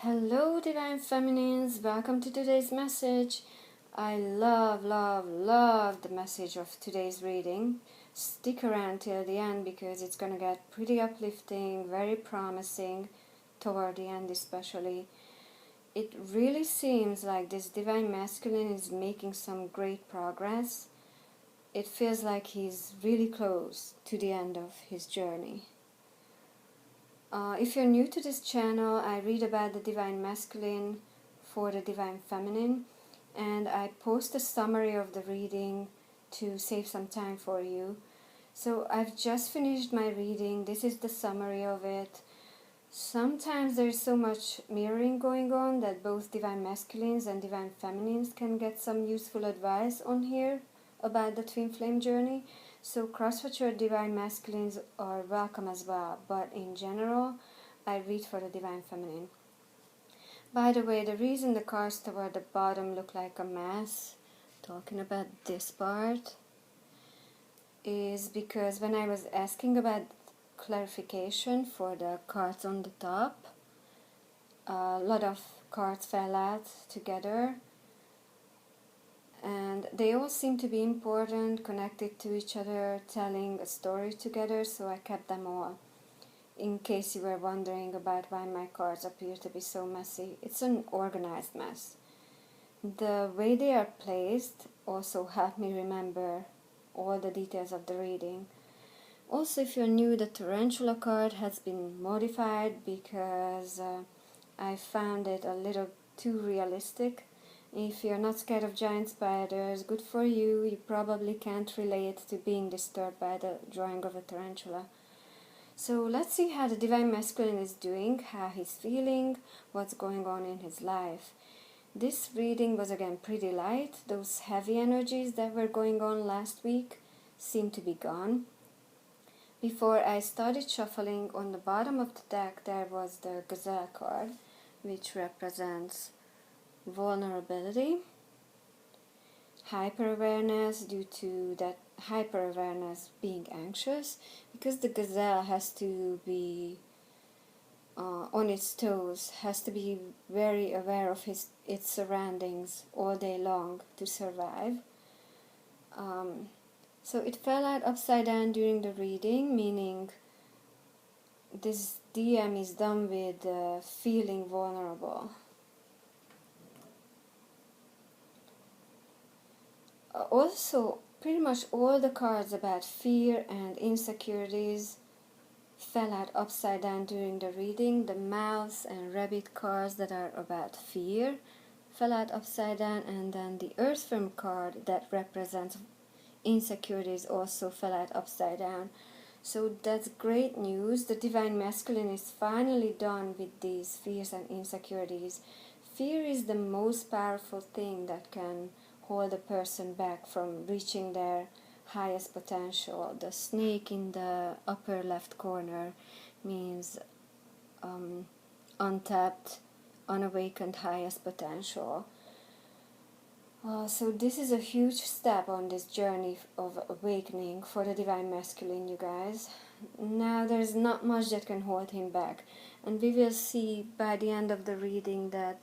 Hello, Divine Feminines. Welcome to today's message. I love the message of today's reading. Stick around till the end because it's going to get pretty uplifting, very promising toward the end especially. It really seems like this Divine Masculine is making some great progress. It feels like he's really close to the end of his journey. If you're new to this channel, I read about the Divine Masculine for the Divine Feminine, and I post a summary of the reading to save some time for you. So I've just finished my reading. This is the summary of it. Sometimes there's so much mirroring going on that both Divine Masculines and Divine Feminines can get some useful advice on here about the Twin Flame journey. So cross-watcher Divine Masculines are welcome as well, but in general, I read for the Divine Feminine. By the way, the reason the cards toward the bottom look like a mess, talking about this part, is because when I was asking about clarification for the cards on the top, a lot of cards fell out together, and they all seem to be important, connected to each other, telling a story together, so I kept them all. In case you were wondering about why my cards appear to be so messy, it's an organized mess. The way they are placed also helped me remember all the details of the reading. Also, if you're new, the tarantula card has been modified because I found it a little too realistic. If you're not scared of giant spiders, good for you. You probably can't relate to being disturbed by the drawing of a tarantula. So let's see how the Divine Masculine is doing, how he's feeling, what's going on in his life. This reading was again pretty light. Those heavy energies that were going on last week seem to be gone. Before I started shuffling, on the bottom of the deck there was the Gazelle card, which represents vulnerability, hyper-awareness due to that hyper-awareness being anxious, because the gazelle has to be on its toes, has to be very aware of its surroundings all day long to survive. So it fell out upside down during the reading, meaning this DM is done with feeling vulnerable. Also, pretty much all the cards about fear and insecurities fell out upside down during the reading. The mouse and rabbit cards that are about fear fell out upside down, and then the Earthworm card that represents insecurities also fell out upside down. So that's great news. The Divine Masculine is finally done with these fears and insecurities. Fear is the most powerful thing that can hold a person back from reaching their highest potential. The snake in the upper left corner means untapped, unawakened highest potential. So this is a huge step on this journey of awakening for the Divine Masculine, you guys. Now there's not much that can hold him back, and we will see by the end of the reading that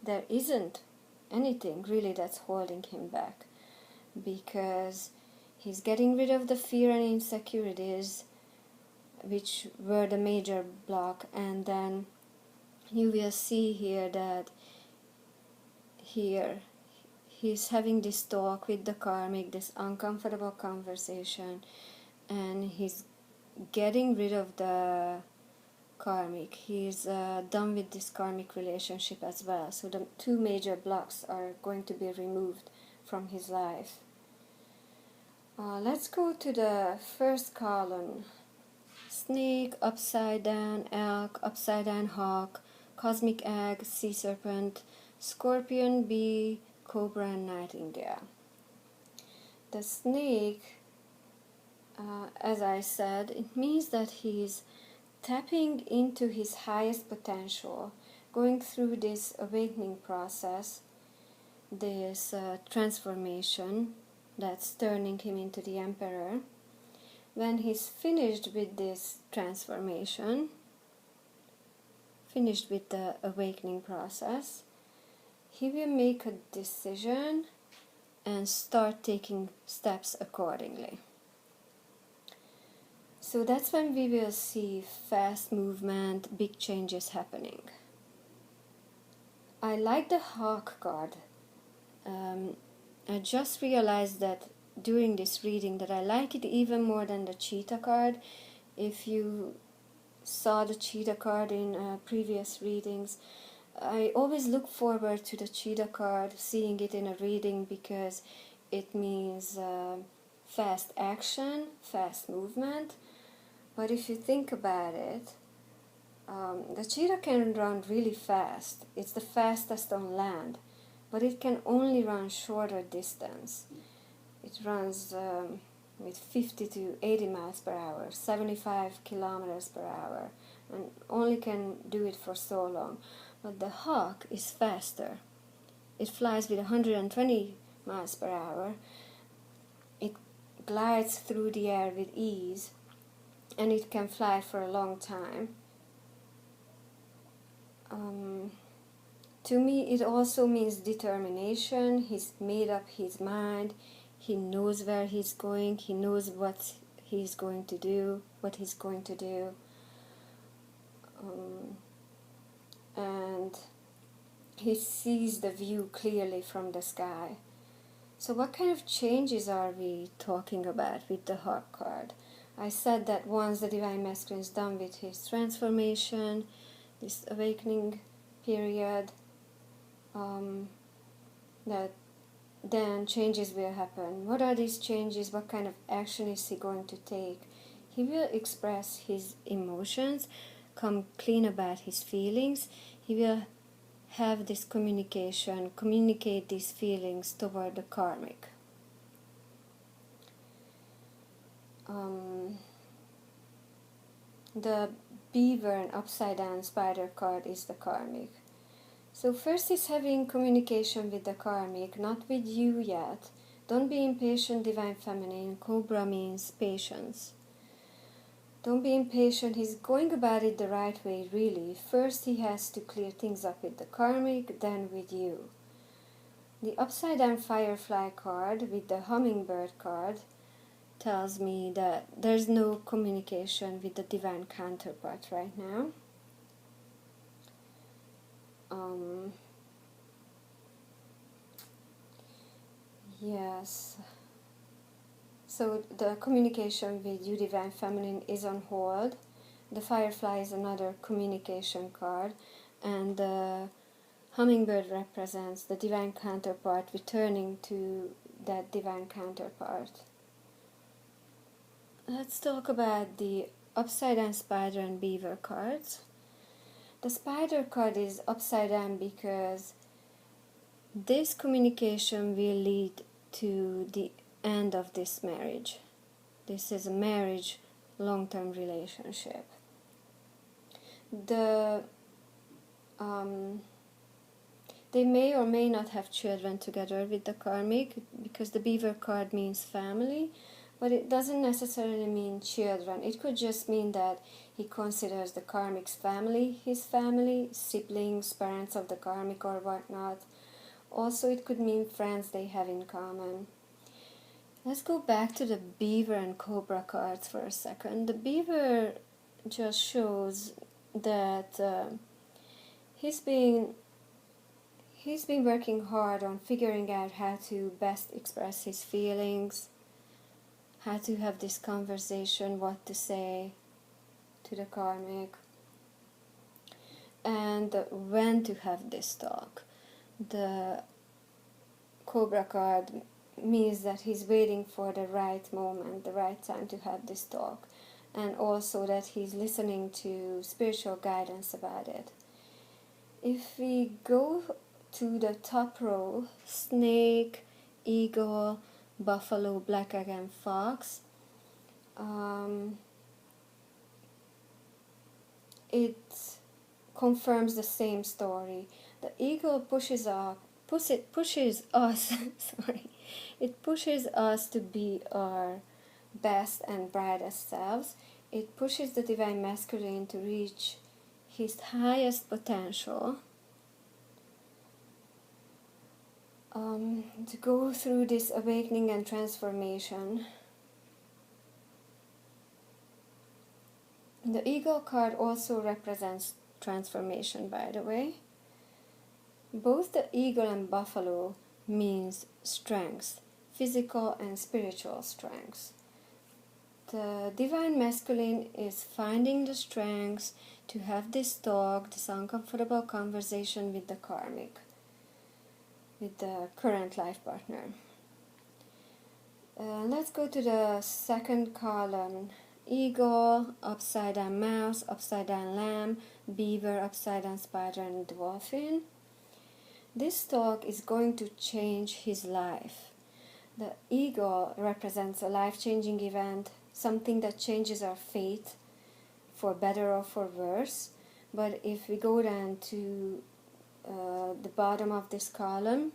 there isn't anything really that's holding him back, because he's getting rid of the fear and insecurities which were the major block, and then you will see here that here he's having this talk with the Karmic, this uncomfortable conversation, and he's getting rid of the Karmic. He's done with this Karmic relationship as well. So the two major blocks are going to be removed from his life. Let's go to the first column. Snake, upside down, elk, upside down hawk, cosmic egg, sea serpent, scorpion, bee, cobra, and nightingale. The snake, as I said, it means that he's tapping into his highest potential, going through this awakening process, this transformation that's turning him into the Emperor. When he's finished with this transformation, finished with the awakening process, he will make a decision and start taking steps accordingly. So that's when we will see fast movement, big changes happening. I like the Hawk card. I just realized that during this reading that I like it even more than the Cheetah card. If you saw the Cheetah card in previous readings, I always look forward to the Cheetah card, seeing it in a reading, because it means fast action, fast movement. But if you think about it, the cheetah can run really fast. It's the fastest on land, but it can only run shorter distance. It runs with 50 to 80 miles per hour, 75 kilometers per hour, and only can do it for so long. But the hawk is faster. It flies with 120 miles per hour. It glides through the air with ease, and it can fly for a long time. To me, it also means determination. He's made up his mind. He knows where he's going. He knows what he's going to do. And he sees the view clearly from the sky. So what kind of changes are we talking about with the Hawk card? I said that once the Divine Masculine is done with his transformation, this awakening period, that then changes will happen. What are these changes? What kind of action is he going to take? He will express his emotions, come clean about his feelings. He will have this communication, communicate these feelings toward the karmic. The beaver and upside down spider card is the karmic. So first is having communication with the karmic, not with you yet. Don't be impatient, Divine Feminine. Cobra means patience. Don't be impatient. He's going about it the right way, really. First he has to clear things up with the karmic, then with you. The upside down firefly card with the hummingbird card tells me that there's no communication with the divine counterpart right now. Yes. So the communication with you, Divine Feminine, is on hold. The firefly is another communication card, and the hummingbird represents the divine counterpart returning to that divine counterpart. Let's talk about the upside down spider and beaver cards. The spider card is upside down because this communication will lead to the end of this marriage. This is a marriage, long-term relationship. They may or may not have children together with the karmic, because the beaver card means family, but it doesn't necessarily mean children. It could just mean that he considers the karmic's family his family, siblings, parents of the karmic or whatnot. Also, it could mean friends they have in common. Let's go back to the beaver and cobra cards for a second. The beaver just shows that he's been working hard on figuring out how to best express his feelings, how to have this conversation, what to say to the karmic, and when to have this talk. The Cobra card means that he's waiting for the right moment, the right time to have this talk, and also that he's listening to spiritual guidance about it. If we go to the top row, snake, eagle, buffalo, black egg, and fox, it confirms the same story. The eagle pushes us sorry, it pushes us to be our best and brightest selves. It pushes the divine masculine to reach his highest potential, to go through this awakening and transformation. The Eagle card also represents transformation, by the way. Both the eagle and buffalo means strength, physical and spiritual strength. The divine masculine is finding the strength to have this talk, this uncomfortable conversation with the karmic, with the current life partner. Let's go to the second column. Eagle, upside down mouse, upside down lamb, beaver, upside down spider, and dolphin. This talk is going to change his life. The eagle represents a life-changing event, something that changes our fate for better or for worse. But if we go down to the bottom of this column,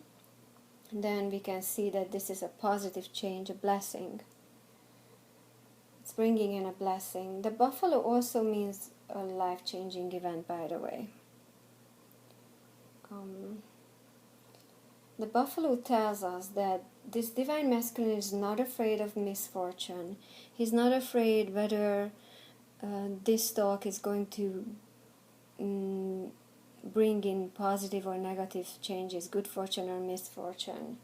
then we can see that this is a positive change, a blessing. It's bringing in a blessing. The buffalo also means a life-changing event, by the way. The buffalo tells us that this divine masculine is not afraid of misfortune. He's not afraid whether this talk is going to bring in positive or negative changes, good fortune or misfortune.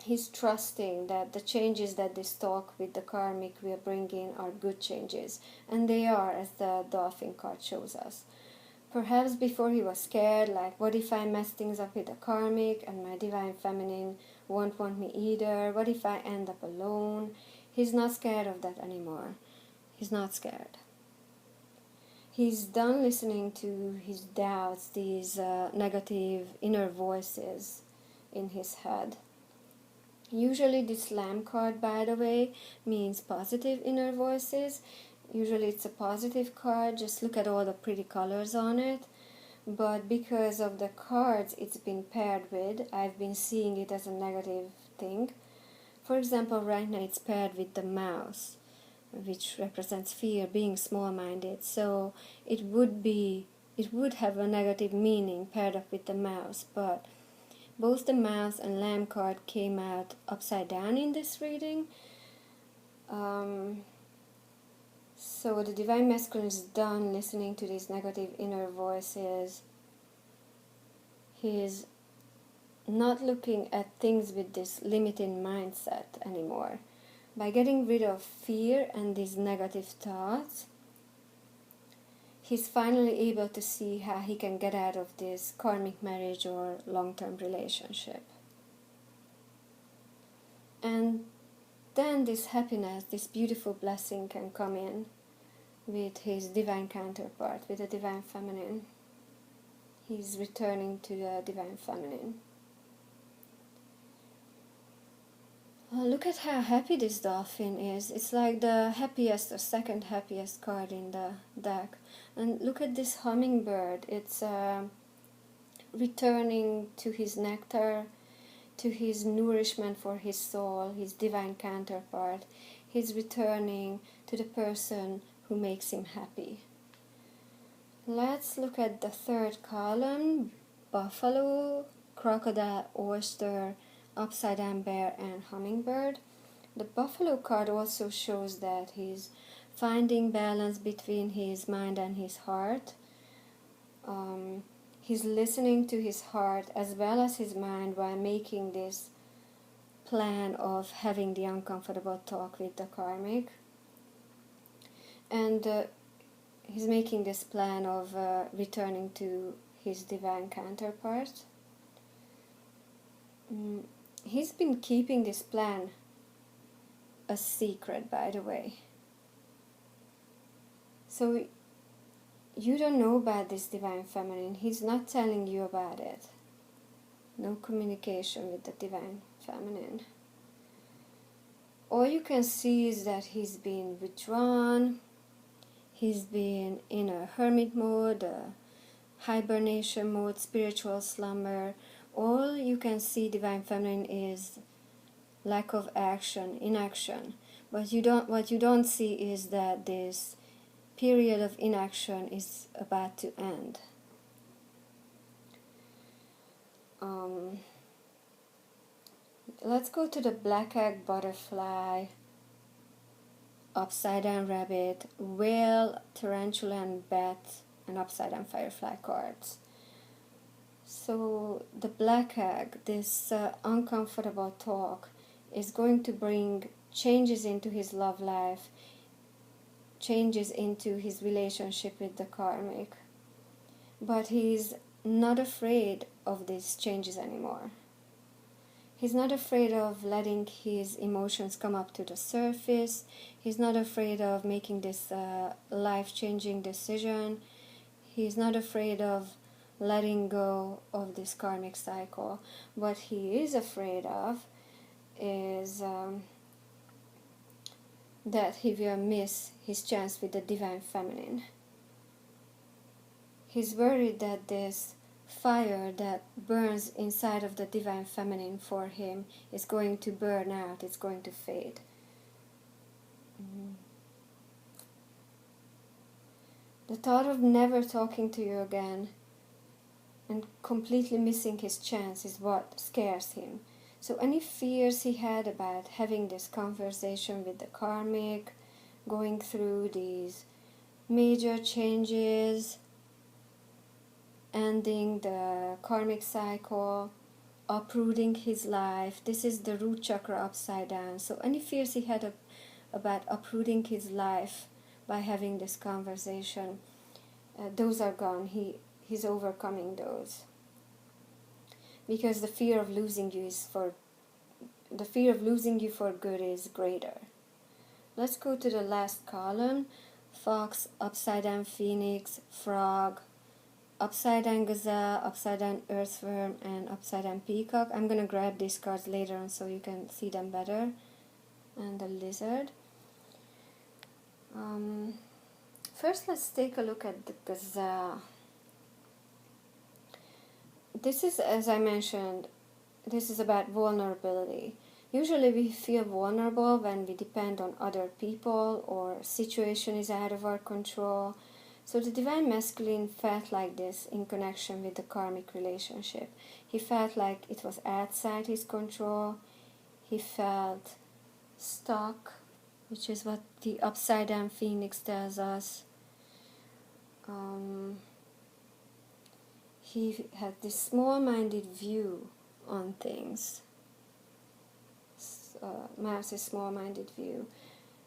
He's trusting that the changes that this talk with the karmic will bring in are good changes. And they are, as the dolphin card shows us. Perhaps before he was scared, like, what if I mess things up with the karmic and my divine feminine won't want me either? What if I end up alone? He's not scared of that anymore. He's not scared. He's done listening to his doubts, these negative inner voices in his head. Usually this lamb card, by the way, means positive inner voices. Usually it's a positive card, just look at all the pretty colors on it. But because of the cards it's been paired with, I've been seeing it as a negative thing. For example, right now it's paired with the mouse, which represents fear, being small-minded. So it would have a negative meaning paired up with the mouse, but both the mouse and lamb card came out upside down in this reading. So the divine masculine is done listening to these negative inner voices. He's not looking at things with this limiting mindset anymore. By getting rid of fear and these negative thoughts, he's finally able to see how he can get out of this karmic marriage or long-term relationship. And then this happiness, this beautiful blessing can come in with his divine counterpart, with the divine feminine. He's returning to the divine feminine. Look at how happy this dolphin is. It's like the happiest or second happiest card in the deck. And look at this hummingbird. It's returning to his nectar, to his nourishment for his soul, his divine counterpart. He's returning to the person who makes him happy. Let's look at the third column: buffalo, crocodile, oyster, upside down bear, and hummingbird. The buffalo card also shows that he's finding balance between his mind and his heart. He's listening to his heart as well as his mind while making this plan of having the uncomfortable talk with the karmic. And he's making this plan of returning to his divine counterpart. He's been keeping this plan a secret, by the way. So you don't know about this divine feminine. He's not telling you about it. No communication with the divine feminine. All you can see is that he's been withdrawn. He's been in a hermit mode, a hibernation mode, spiritual slumber. All you can see divine feminine is lack of action, inaction. What you don't see is that this period of inaction is about to end. Let's go to the black egg, butterfly, upside down rabbit, whale, tarantula, and bat, and upside down firefly cards. So the black egg, this uncomfortable talk, is going to bring changes into his love life, changes into his relationship with the karmic. But he's not afraid of these changes anymore. He's not afraid of letting his emotions come up to the surface. He's not afraid of making this life-changing decision. He's not afraid of letting go of this karmic cycle. What he is afraid of is that he will miss his chance with the divine feminine. He's worried that this fire that burns inside of the divine feminine for him is going to burn out, it's going to fade. The thought of never talking to you again and completely missing his chance is what scares him. So any fears he had about having this conversation with the karmic, going through these major changes, ending the karmic cycle, uprooting his life. This is the root chakra upside down. So any fears he had about uprooting his life by having this conversation, those are gone. He's overcoming those. Because the fear of losing you for good is greater. Let's go to the last column. Fox, upside down phoenix, frog, upside down gazelle, upside down earthworm, and upside down peacock. I'm going to grab these cards later on so you can see them better. And the lizard. First, let's take a look at the gazelle. This is, as I mentioned, this is about vulnerability. Usually we feel vulnerable when we depend on other people or situation is out of our control. So the divine masculine felt like this in connection with the karmic relationship. He felt like it was outside his control. He felt stuck, which is what the upside down phoenix tells us. He had this small-minded view on things. Mars' small-minded view.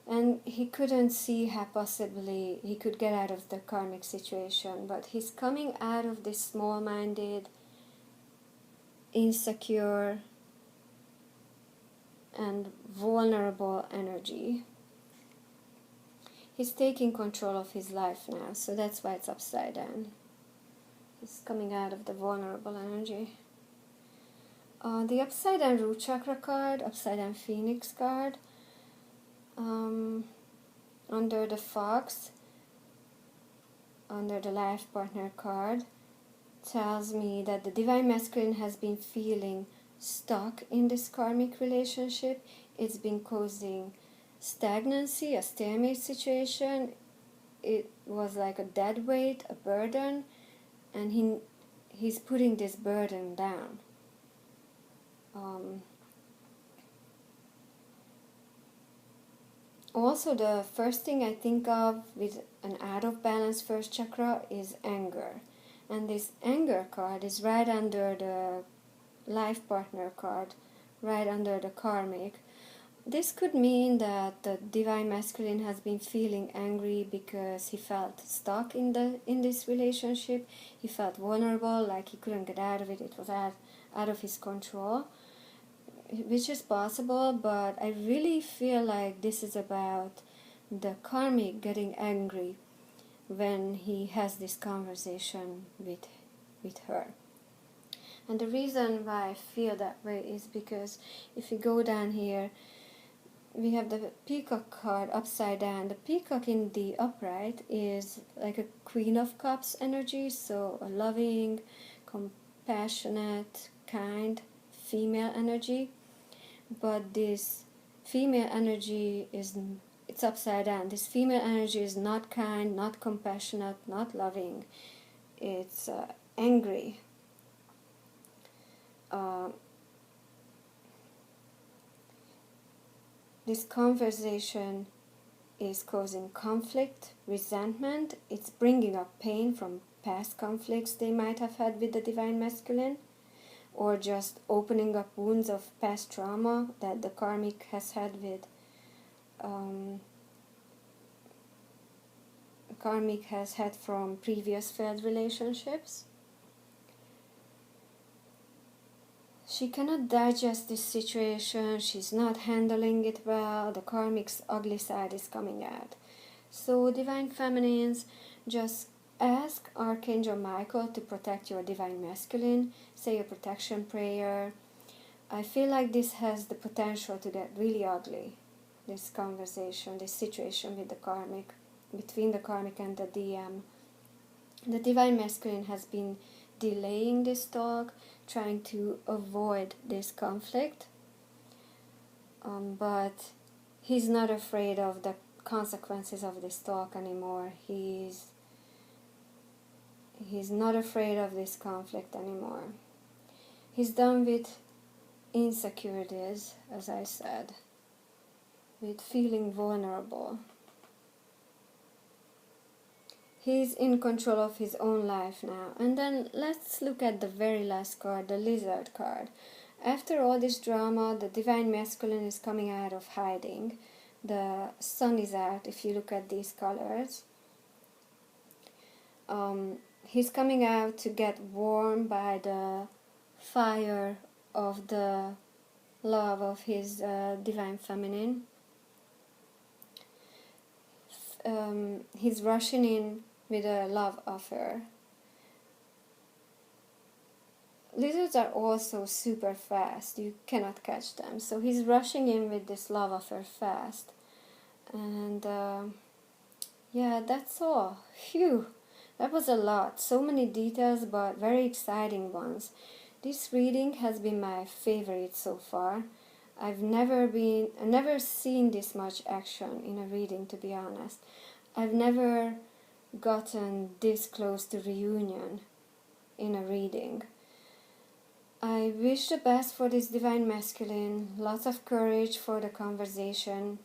And he couldn't see how possibly he could get out of the karmic situation, but he's coming out of this small-minded, insecure, and vulnerable energy. He's taking control of his life now, so that's why it's upside down. He's coming out of the vulnerable energy. The upside down root chakra card, upside down phoenix card, under the fox, under the life partner card, tells me that the divine masculine has been feeling stuck in this karmic relationship. It's been causing stagnancy, a stalemate situation. It was like a dead weight, a burden, and he's putting this burden down. Also, the first thing I think of with an out of balance first chakra is anger. And this anger card is right under the life partner card, right under the karmic. This could mean that the divine masculine has been feeling angry because he felt stuck in this relationship. He felt vulnerable, like he couldn't get out of it. It was out of his control, which is possible, but I really feel like this is about the karmic getting angry when he has this conversation with her. And the reason why I feel that way is because if you go down here, we have the peacock card upside down. The peacock in the upright is like a Queen of Cups energy, so a loving, compassionate, kind female energy. But this female energy is it's upside down. This female energy is not kind, not compassionate, not loving. It's angry. This conversation is causing conflict, resentment. It's bringing up pain from past conflicts they might have had with the Divine Masculine, or just opening up wounds of past trauma that the Karmic has had with Karmic has had from previous failed relationships. She cannot digest this situation, she's not handling it well, the Karmic's ugly side is coming out. So Divine Feminines, just ask Archangel Michael to protect your Divine Masculine, say a protection prayer. I feel like this has the potential to get really ugly, this conversation, this situation with the Karmic, between the Karmic and the DM. The Divine Masculine has been delaying this talk, trying to avoid this conflict, but he's not afraid of the consequences of this talk anymore. He's not afraid of this conflict anymore. He's done with insecurities, as I said, with feeling vulnerable. He's in control of his own life now. And then let's look at the very last card, the Lizard card. After all this drama, the Divine Masculine is coming out of hiding. The sun is out if you look at these colors. He's coming out to get warm by the fire of the love of his Divine Feminine. He's rushing in with a love offer. Lizards are also super fast. You cannot catch them. So he's rushing in with this love offer fast. And yeah, that's all. Phew. That was a lot. So many details, but very exciting ones. This reading has been my favorite so far. I've never seen this much action in a reading, to be honest. I've never gotten this close to reunion in a reading. I wish the best for this Divine Masculine, lots of courage for the conversation,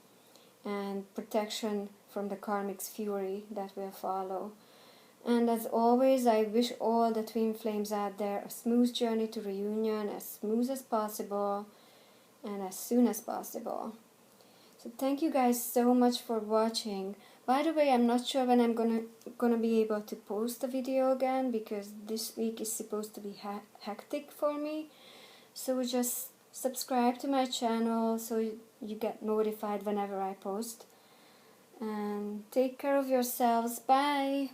and protection from the Karmic's fury that will follow. And as always, I wish all the twin flames out there a smooth journey to reunion, as smooth as possible and as soon as possible. So thank you guys so much for watching. By the way, I'm not sure when I'm gonna be able to post a video again, because this week is supposed to be hectic for me. So just subscribe to my channel so you get notified whenever I post. And take care of yourselves. Bye!